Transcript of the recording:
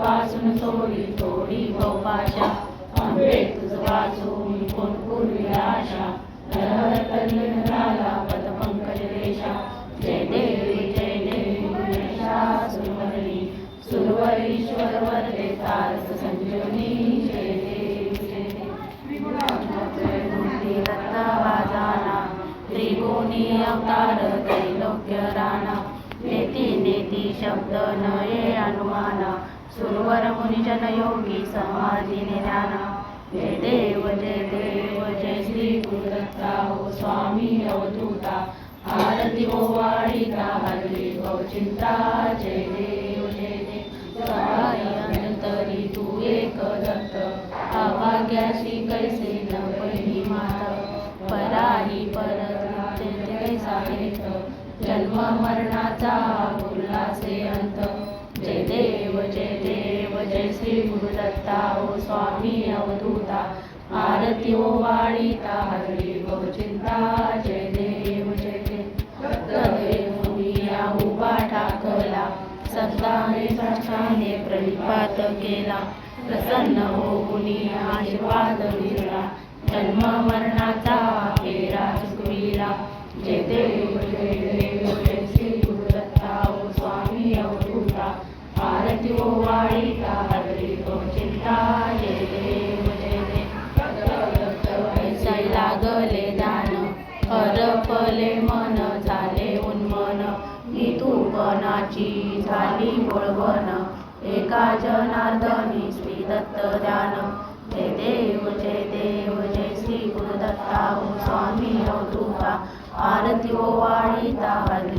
पासून सोडी थोडी भवपाशा आंबे तुझ वाचून कोण पूर्वी आशा हर कल्याणाला पदपंकज रेषा जय देव सुरवरी सुरवरीश्वर वरदे तारक संजीवनी जय देव दत्ता वाजाना त्रिगुणी अवतार त्रैलोक्य राणा नेती नेती शब्द नये अनुमाना सुरवर मुनिजन योगी समाधी ज्ञाना जय देव जय श्री गुरुदत्ता हो स्वामी अवधूता आरती ओवाळीता हरली चिंता जय देव सहाय अनंतरी तू एक दत्त अभाग्याशी कैसे न पहिली मात पराही परत कैसा हेत जन्म मरणाचा उल्हासे अंत जय देव जय श्री गुरुदत्ता ओ स्वामी अवधूता आरती ओवाळीता हरली चिंता जय देव मुनिया उभा ठाकला सत्ताने साक्षाने प्रणिपात केला प्रसन्न होऊन आशीर्वाद दिला जन्म मरणाचा फेरा चुकविला जय देव जय श्री गुरुदत्ता ओ स्वामी अवधूता आरती ओवाळीता हरली चिंता जय देव ऐसाई लागले दान हरपले मन झाले उन्मन मी तू पणाची झाली बळवण एका जनार्दनी श्री दत्त ध्यान जय देव जय श्री गुरुदत्ता ओ स्वामी अवधूता आरती ओवाळीता हरली